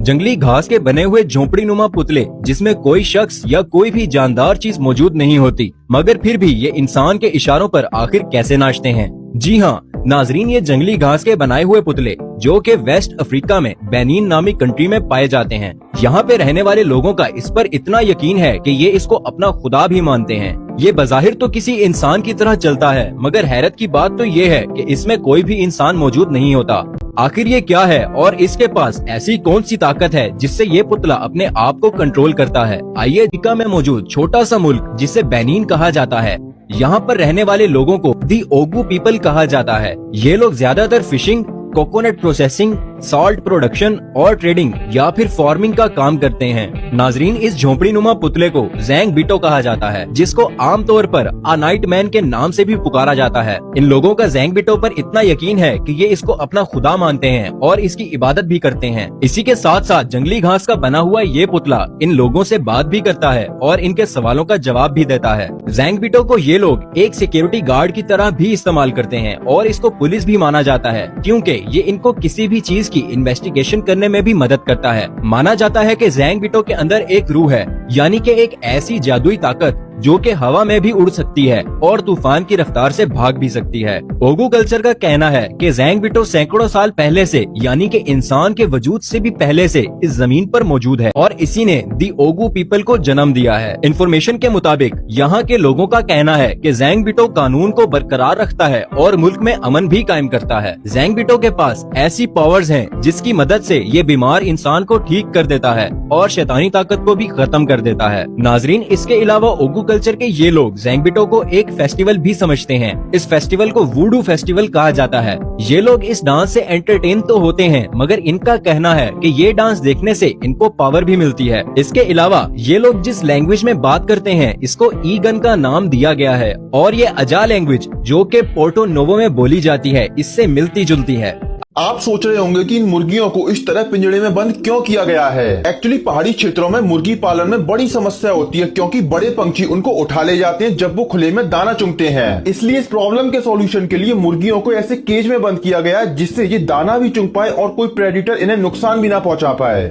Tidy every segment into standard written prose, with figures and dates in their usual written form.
जंगली घास के बने हुए झोपड़ी नुमा पुतले जिसमें कोई शख्स या कोई भी जानदार चीज मौजूद नहीं होती, मगर फिर भी ये इंसान के इशारों पर आखिर कैसे नाचते हैं। जी हाँ नाजरीन, ये जंगली घास के बनाए हुए पुतले जो कि वेस्ट अफ्रीका में बेनिन नामी कंट्री में पाए जाते हैं। यहाँ पे रहने वाले लोगों का इस पर इतना यकीन है कि ये इसको अपना खुदा भी मानते हैं। ये बज़ाहिर तो किसी इंसान की तरह चलता है, मगर हैरत की बात तो ये है कि इसमें कोई भी इंसान मौजूद नहीं होता। आखिर ये क्या है और इसके पास ऐसी कौन सी ताकत है जिससे ये पुतला अपने आप को कंट्रोल करता है। आइए अफ्रीका में मौजूद छोटा सा मुल्क जिसे बेनिन कहा जाता है, यहाँ पर रहने वाले लोगों को दी ओगू पीपल कहा जाता है। ये लोग ज्यादातर fishing, coconut processing, salt production और ट्रेडिंग या फिर फार्मिंग का काम करते हैं। नाजरीन, इस झोपड़ी नुमा पुतले को जैंग बिटो कहा जाता है, जिसको आमतौर पर आ नाइट मैन के नाम से भी पुकारा जाता है। इन लोगों का जैंग बिटो पर इतना यकीन है कि ये इसको अपना खुदा मानते हैं और इसकी इबादत भी करते हैं। इसी के साथ साथ जंगली घास का बना हुआ ये पुतला इन लोगों से बात भी करता है और इनके सवालों का जवाब भी देता है। जैंग बिटो को ये लोग एक सिक्योरिटी गार्ड की तरह भी इस्तेमाल करते हैं और इसको पुलिस भी माना जाता है, क्योंकि ये इनको किसी भी चीज की इन्वेस्टिगेशन करने में भी मदद करता है। माना जाता है कि जैंग बिटो के अंदर एक रूह है, यानी कि एक ऐसी जादुई ताकत जो कि हवा में भी उड़ सकती है और तूफान की रफ्तार से भाग भी सकती है। ओगू कल्चर का कहना है कि जैंग बिटो सैकड़ों साल पहले से, यानी कि इंसान के वजूद से भी पहले से इस जमीन पर मौजूद है और इसी ने दी ओगू पीपल को जन्म दिया है। इंफॉर्मेशन के मुताबिक यहाँ के लोगों का कहना है कि जैंग बिटो कानून को बरकरार रखता है और मुल्क में अमन भी कायम करता है। जैंग बिटो के पास ऐसी पावर्स हैं जिसकी मदद से ये बीमार इंसान को ठीक कर देता है और शैतानी ताकत को भी खत्म कर देता है। नाजरीन, इसके अलावा ओगू कल्चर के ये लोग जैंग बिटो को एक फेस्टिवल भी समझते हैं। इस फेस्टिवल को वूडू फेस्टिवल कहा जाता है। ये लोग इस डांस से एंटरटेन तो होते हैं, मगर इनका कहना है कि ये डांस देखने से इनको पावर भी मिलती है। इसके अलावा ये लोग जिस लैंग्वेज में बात करते हैं इसको ईगन का नाम दिया गया है और ये अजा लैंग्वेज जो कि पोर्टो नोवो में बोली जाती है इससे मिलती जुलती है। आप सोच रहे होंगे कि इन मुर्गियों को इस तरह पिंजरे में बंद क्यों किया गया है। एक्चुअली पहाड़ी क्षेत्रों में मुर्गी पालन में बड़ी समस्या होती है, क्योंकि बड़े पंछी उनको उठा ले जाते हैं जब वो खुले में दाना चुगते हैं। इसलिए इस प्रॉब्लम के सॉल्यूशन के लिए मुर्गियों को ऐसे केज में बंद किया गया है जिससे ये दाना भी चुग पाए और कोई प्रेडिटर इन्हें नुकसान भी ना पहुंचा पाए।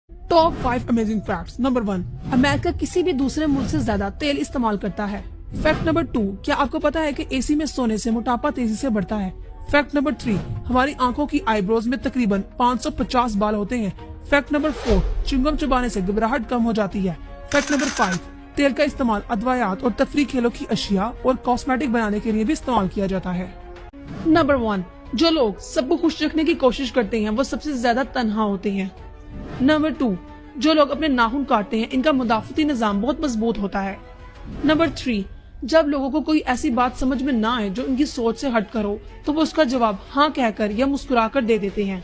Top 5 amazing facts. Number 1, America किसी भी दूसरे मुल्क से ज्यादा तेल इस्तेमाल करता है। फैक्ट नंबर 2, क्या आपको पता है कि एसी में सोने से मोटापा तेजी से बढ़ता है। फैक्ट नंबर 3, हमारी आंखों की आईब्रोज में तकरीबन 550 बाल होते हैं। फैक्ट नंबर 4, च्युइंगम चबाने से घबराहट कम हो जाती है। फैक्ट नंबर 5, तेल का इस्तेमाल अदवायात और तफरी खेलों की अशिया और कॉस्मेटिक बनाने के लिए भी इस्तेमाल किया जाता है। नंबर 1, जो लोग सबको खुश रखने की कोशिश करते हैं वो सबसे ज्यादा तन्हा होते हैं। नंबर 2, जो लोग अपने नाखून काटते हैं इनका मुदाफती निजाम बहुत मजबूत होता है। नंबर 3, जब लोगों को कोई ऐसी बात समझ में ना आए जो उनकी सोच से हट कर हो तो वो उसका जवाब हाँ कहकर या मुस्कुराकर दे देते हैं।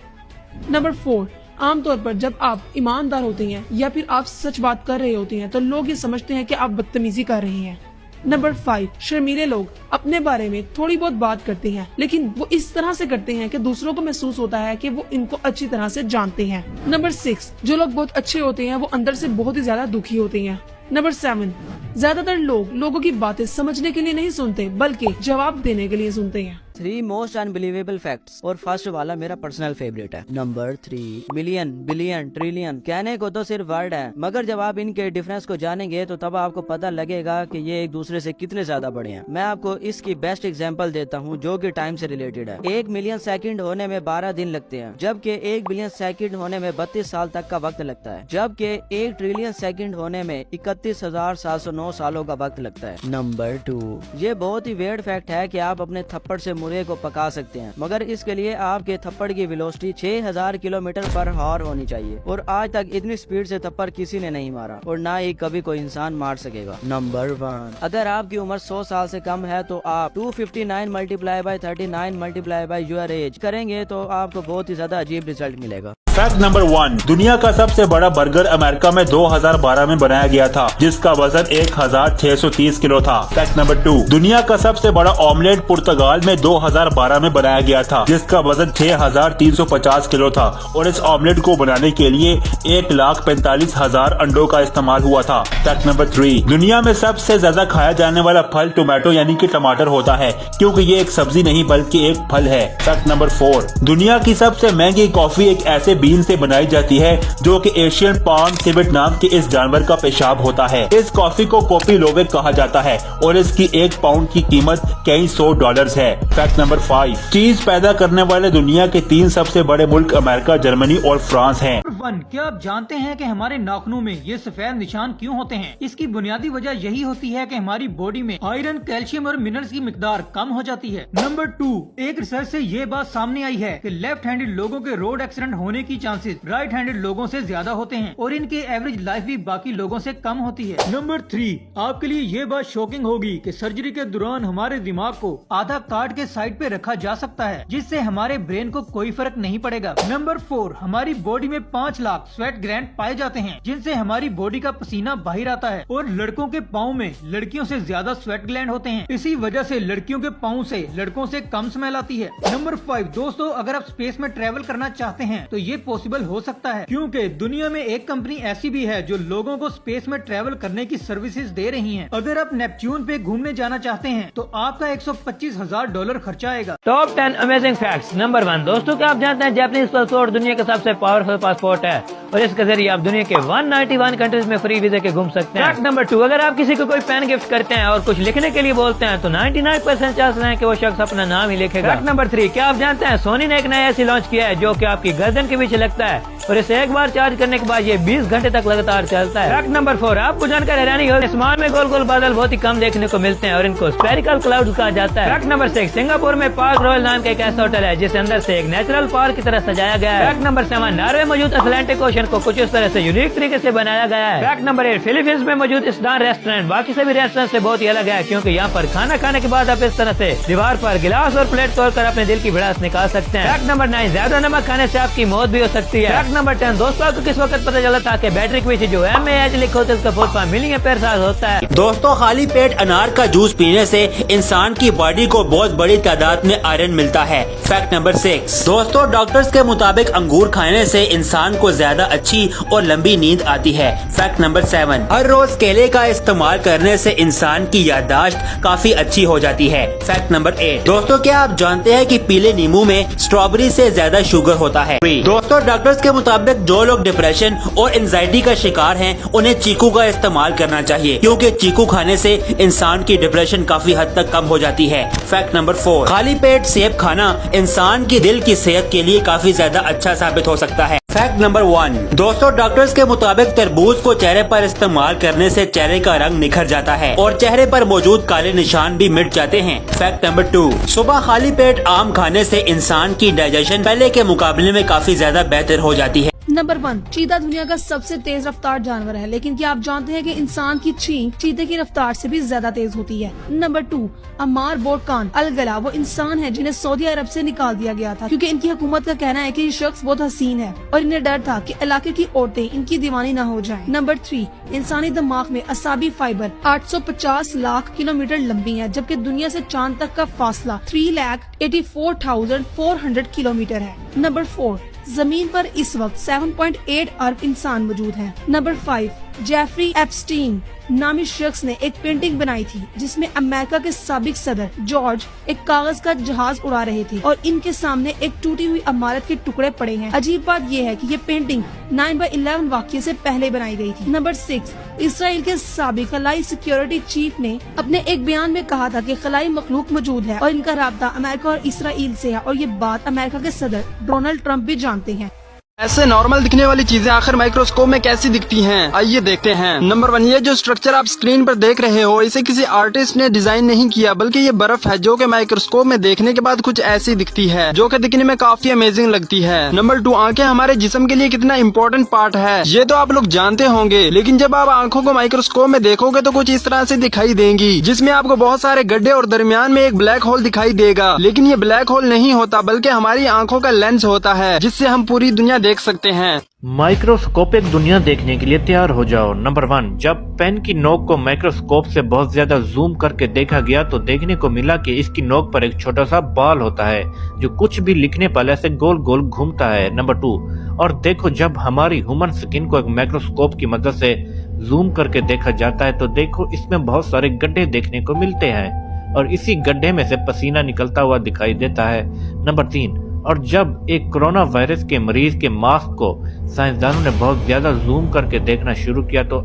नंबर 4, आमतौर पर जब आप ईमानदार होते हैं या फिर आप सच बात कर रहे होते हैं तो लोग ये समझते हैं कि आप बदतमीजी कर रहे हैं। नंबर 5, शर्मीले लोग अपने बारे में थोड़ी बहुत बात करते हैं, लेकिन वो इस तरह से करते हैं कि दूसरों को महसूस होता है कि वो इनको अच्छी तरह से जानते हैं। नंबर 6, जो लोग बहुत अच्छे होते हैं वो अंदर से बहुत ही ज्यादा दुखी होते हैं। नंबर 7, ज्यादातर लोग लोगों की बातें समझने के लिए नहीं सुनते बल्कि जवाब देने के लिए सुनते हैं। 3 मोस्ट अनबिलीवेबल फैक्ट्स और फर्स्ट वाला मेरा पर्सनल फेवरेट है। नंबर 3, मिलियन, बिलियन, ट्रिलियन कहने को तो सिर्फ वर्ड है, मगर जब आप इनके डिफरेंस को जानेंगे तो तब आपको पता लगेगा कि ये एक दूसरे से कितने ज्यादा बड़े हैं। मैं आपको इसकी बेस्ट एग्जांपल देता हूँ जो कि टाइम से रिलेटेड है। 1 मिलियन सेकंड होने में 12 दिन लगते हैं, जबकि 1 बिलियन सेकंड होने में 32 साल तक का वक्त लगता है, जबकि 1 ट्रिलियन सेकंड होने में 31,709 सालों का वक्त लगता है। नंबर 2, ये बहुत ही वेयर्ड फैक्ट है कि आप अपने थप्पड़ से मुर्गे को पका सकते हैं, मगर इसके लिए आपके थप्पड़ की वेलोसिटी 6000 किलोमीटर पर आवर होनी चाहिए और आज तक इतनी स्पीड से थप्पड़ किसी ने नहीं मारा और ना ही कभी कोई इंसान मार सकेगा। नंबर 1, अगर आपकी उम्र 100 साल से कम है तो आप 259 multiply by 39 multiply by your age करेंगे तो आपको बहुत ही ज्यादा अजीब रिजल्ट मिलेगा। फैक्ट नंबर 1, दुनिया का सबसे बड़ा बर्गर अमेरिका में 2012 में बनाया गया था, जिसका वजन 1630 किलो था। फैक्ट नंबर 2, दुनिया का सबसे बड़ा ऑमलेट पुर्तगाल में 2012 में बनाया गया था, जिसका वजन 6350 किलो था और इस ऑमलेट को बनाने के लिए 1,45,000 अंडों का इस्तेमाल हुआ था। फैक्ट नंबर 3, दुनिया में सबसे ज्यादा खाया जाने वाला फल टोमेटो यानी कि टमाटर होता है, क्योंकि ये एक सब्जी नहीं बल्कि एक फल है। फैक्ट नंबर 4, दुनिया की सबसे महंगी कॉफी एक ऐसे बीन से बनाई जाती है जो कि एशियन पाम सिवेट नाम के इस जानवर का पेशाब होता है। इस कॉफी को कॉफी लोवेक कहा जाता है और इसकी 1 पाउंड की कीमत कई $100 है। फैक्ट नंबर 5, चीज पैदा करने वाले दुनिया के 3 सबसे बड़े मुल्क अमेरिका, जर्मनी और फ्रांस हैं। क्या आप जानते हैं कि हमारे नाखूनों में ये सफेद निशान क्यों होते हैं? इसकी बुनियादी वजह यही होती है कि हमारी बॉडी में आयरन, कैल्शियम और मिनरल्स की मिकदार कम हो जाती है। नंबर 2, एक रिसर्च से ये बात सामने आई है कि लेफ्ट हैंडेड लोगों के रोड एक्सीडेंट होने की चांसेस राइट हैंडेड लोगों से ज्यादा होते हैं और इनके एवरेज लाइफ भी बाकी लोगों से कम होती है। नंबर 3, आपके लिए ये बात शॉकिंग होगी कि सर्जरी के दौरान हमारे दिमाग को आधा काट के साइड पे रखा जा सकता है, जिससे हमारे ब्रेन को कोई फर्क नहीं पड़ेगा। नंबर 4, हमारी बॉडी में 5 लाख स्वेट ग्लैंड पाए जाते हैं, जिनसे हमारी बॉडी का पसीना बाहर आता है और लड़कों के पाँव में लड़कियों से ज्यादा स्वेट ग्लैंड होते हैं। इसी वजह से लड़कियों के पाँव से लड़कों से कम स्मेल आती है। नंबर 5, दोस्तों अगर आप स्पेस में ट्रेवल करना चाहते हैं तो ये पॉसिबल हो सकता है, क्योंकि दुनिया में एक कंपनी ऐसी भी है जो लोगों को स्पेस में ट्रेवल करने की सर्विसेज दे रही है। अगर आप नेपच्यून पे घूमने जाना चाहते हैं तो आपका $125,000 खर्चा आएगा। Top 10 amazing facts. नंबर 1, दोस्तों क्या आप जानते हैं जापानीज पासपोर्ट दुनिया का सबसे पावरफुल पासपोर्ट है और इसके जरिए आप दुनिया के 191 कंट्रीज में फ्री वीजा के घूम सकते हैं। फैक्ट नंबर 2, अगर आप किसी को कोई पेन गिफ्ट करते हैं और कुछ लिखने के लिए बोलते हैं तो 99% चांस है कि वो शख्स अपना नाम ही लिखेगा। फैक्ट नंबर 3, क्या आप जानते हैं सोनी ने एक नया एसी लॉन्च किया है जो कि आपकी गर्दन के पीछे लगता है और इसे एक बार चार्ज करने के बाद ये 20 घंटे तक लगातार चलता है। फैक्ट नंबर 4, आपको जानकर हैरानी होगी, आसमान में गोल गोल बादल बहुत ही कम देखने को मिलते हैं और इनको स्फेरिकल क्लाउड्स कहा जाता है। फैक्ट नंबर 6, सिंगापुर में पार्क रॉयल नाम का एक ऐसा होटल है जिसे अंदर से एक नेचुरल पार्क की तरह सजाया गया है। फैक्ट नंबर 7, नॉर्वे मौजूद अटलांटिक ओशन को कुछ इस तरह से यूनिक तरीके से बनाया गया है। फैक्ट नंबर 8, फिलीपींस में मौजूद स्टार रेस्टोरेंट बाकी सभी रेस्टोरेंट से बहुत ही अलग है, क्योंकि यहाँ पर खाना खाने के बाद आप इस तरह से दीवार पर गिलास और प्लेट तोड़कर अपने दिल की भड़ास निकाल सकते हैं। फैक्ट नंबर 9, ज्यादा नमक खाने से आपकी मौत भी हो सकती है। फैक्ट नंबर 10, दोस्तों आपको किस वक्त पता चला था कि बैटरी के पीछे जो MAH लिखा होता है उसका full form million pair size होता है। दोस्तों खाली पेट अनार का जूस पीने से इंसान की बॉडी को बहुत बड़ी तादाद में आयरन मिलता है। फैक्ट नंबर 6, दोस्तों डॉक्टर्स के मुताबिक अंगूर खाने से इंसान को ज्यादा अच्छी और लंबी नींद आती है। फैक्ट नंबर 7, हर रोज केले का इस्तेमाल करने से इंसान की याददाश्त काफी अच्छी हो जाती है। फैक्ट नंबर 8, दोस्तों क्या आप जानते हैं कि पीले नींबू में स्ट्रॉबेरी से ज्यादा शुगर होता है। दोस्तों डॉक्टर्स के मुताबिक जो लोग डिप्रेशन और एंजाइटी का शिकार हैं उन्हें चीकू का इस्तेमाल करना चाहिए, क्योंकि चीकू खाने से इंसान की डिप्रेशन काफी हद तक कम हो जाती है। फैक्ट नंबर 4, खाली पेट सेब खाना इंसान की दिल की सेहत के लिए काफी ज्यादा अच्छा साबित हो सकता है। फैक्ट नंबर 1, दोस्तों डॉक्टर्स के मुताबिक तरबूज को चेहरे पर इस्तेमाल करने से चेहरे का रंग निखर जाता है और चेहरे पर मौजूद काले निशान भी मिट जाते हैं। फैक्ट नंबर 2, सुबह खाली पेट आम खाने से इंसान की डाइजेशन पहले के मुकाबले में काफी ज्यादा बेहतर हो जाती है। नंबर 1, चीता दुनिया का सबसे तेज रफ्तार जानवर है, लेकिन क्या आप जानते हैं कि इंसान की छींक चीते की रफ्तार से भी ज्यादा तेज होती है। नंबर 2, अमार बोरकान अलगला वो इंसान है जिन्हें सऊदी अरब से निकाल दिया गया था, क्योंकि इनकी हुकूमत का कहना है कि ये शख्स बहुत हसीन है और इन्हें डर था कि इलाके की औरतें इनकी दीवानी न हो जाएं। नंबर 3, इंसानी दिमाग में असाबी फाइबर 850 लाख किलोमीटर लंबी है, जबकि दुनिया से चांद तक का फासला 3,84,400 किलोमीटर है। नंबर 4, जमीन पर इस वक्त 7.8 अरब इंसान मौजूद हैं। नंबर 5, जेफरी एप्स्टीन नामी शख्स ने एक पेंटिंग बनाई थी जिसमें अमेरिका के साबिक सदर जॉर्ज एक कागज का जहाज उड़ा रहे थे और इनके सामने एक टूटी हुई इमारत के टुकड़े पड़े हैं। अजीब बात यह है कि ये पेंटिंग 9/11 वाक़ये से पहले बनाई गई थी। नंबर 6, इसराइल के साबिक खलाई सिक्योरिटी चीफ ने अपने एक बयान में कहा था कि खलाई मखलूक मौजूद है और इनका राब्ता अमेरिका और इसराइल से है, और ये बात अमेरिका के सदर डोनाल्ड ट्रंप भी जानते हैं। ऐसे नॉर्मल दिखने वाली चीजें आखिर माइक्रोस्कोप में कैसी दिखती हैं? आइए देखते हैं। नंबर 1, ये जो स्ट्रक्चर आप स्क्रीन पर देख रहे हो इसे किसी आर्टिस्ट ने डिजाइन नहीं किया, बल्कि ये बर्फ है जो कि माइक्रोस्कोप में देखने के बाद कुछ ऐसी दिखती है, जो कि दिखने में काफी अमेजिंग लगती है। नंबर 2, आंखें हमारे जिस्म के लिए कितना इम्पोर्टेंट पार्ट है ये तो आप लोग जानते होंगे, लेकिन जब आप आंखों को माइक्रोस्कोप में देखोगे तो कुछ इस तरह से दिखाई देंगी, जिसमें आपको बहुत सारे गड्ढे और दरमियान में एक ब्लैक होल दिखाई देगा। लेकिन ये ब्लैक होल नहीं होता, बल्कि हमारी आंखों का लेंस होता है, जिससे हम पूरी दुनिया देख सकते हैं। माइक्रोस्कोपिक दुनिया देखने के लिए तैयार हो जाओ। नंबर 1, जब पेन की नोक को माइक्रोस्कोप से बहुत ज्यादा जूम करके देखा गया तो देखने को मिला कि इसकी नोक पर एक छोटा सा बाल होता है जो कुछ भी लिखने पर ऐसे गोल गोल घूमता है। नंबर 2, और देखो जब हमारी ह्यूमन स्किन को एक माइक्रोस्कोप की मदद से जूम करके देखा जाता है तो देखो इसमें बहुत सारे गड्ढे देखने को मिलते हैं और इसी गड्ढे में से पसीना निकलता हुआ दिखाई देता है। नंबर 3, और जब एक कोरोना वायरस के मरीज के मास्क को साइंसदानों ने बहुत ज्यादा जूम करके देखना शुरू किया तो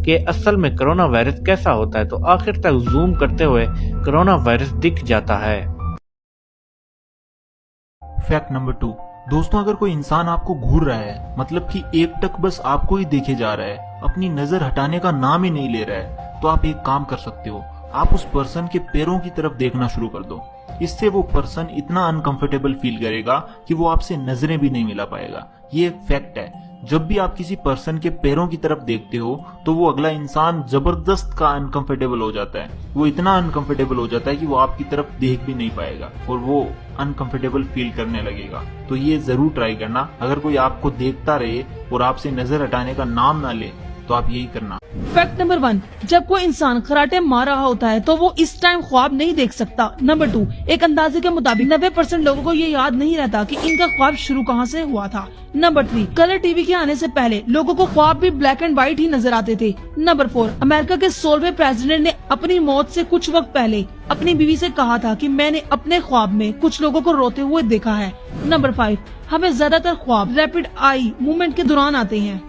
कि असल में कोरोना वायरस कैसा होता है तो आखिर तक जूम करते हुए कोरोना वायरस दिख जाता है। फैक्ट नंबर 2, दोस्तों अगर कोई इंसान आपको घूर रहा है, मतलब कि एकटक बस आपको ही देखे जा रहा है, अपनी नजर हटाने का नाम ही नहीं ले रहा है, तो आप एक काम कर सकते हो, आप उस पर्सन के पैरों की तरफ देखना शुरू कर दो। इससे वो पर्सन इतना अनकंफर्टेबल फील करेगा कि वो आपसे नजरें भी नहीं मिला पाएगा। ये एक फैक्ट है। जब भी आप किसी पर्सन के पैरों की तरफ देखते हो तो वो अगला इंसान जबरदस्त का अनकंफर्टेबल हो जाता है। वो इतना अनकंफर्टेबल हो जाता है कि वो आपकी तरफ देख भी नहीं पाएगा और वो अनकंफर्टेबल फील करने लगेगा। तो ये जरूर ट्राई करना। अगर कोई आपको देखता रहे और आपसे नजर हटाने का नाम ना ले तो आप यही करना। फैक्ट नंबर 1, जब कोई इंसान खराटे मार रहा होता है तो वो इस टाइम ख्वाब नहीं देख सकता। नंबर 2, एक अंदाजे के मुताबिक 90% लोगों को ये याद नहीं रहता कि इनका ख्वाब शुरू कहाँ से हुआ था। नंबर 3, कलर टीवी के आने से पहले लोगों को ख्वाब भी ब्लैक एंड व्हाइट ही नजर आते थे। नंबर 4, अमेरिका के 16वें प्रेसिडेंट ने अपनी मौत से कुछ वक्त पहले अपनी बीवी से कहा था कि मैंने अपने ख्वाब में कुछ लोगों को रोते हुए देखा है। नंबर 5, हमें ज्यादातर ख्वाब रैपिड आई मूवमेंट के दौरान आते हैं।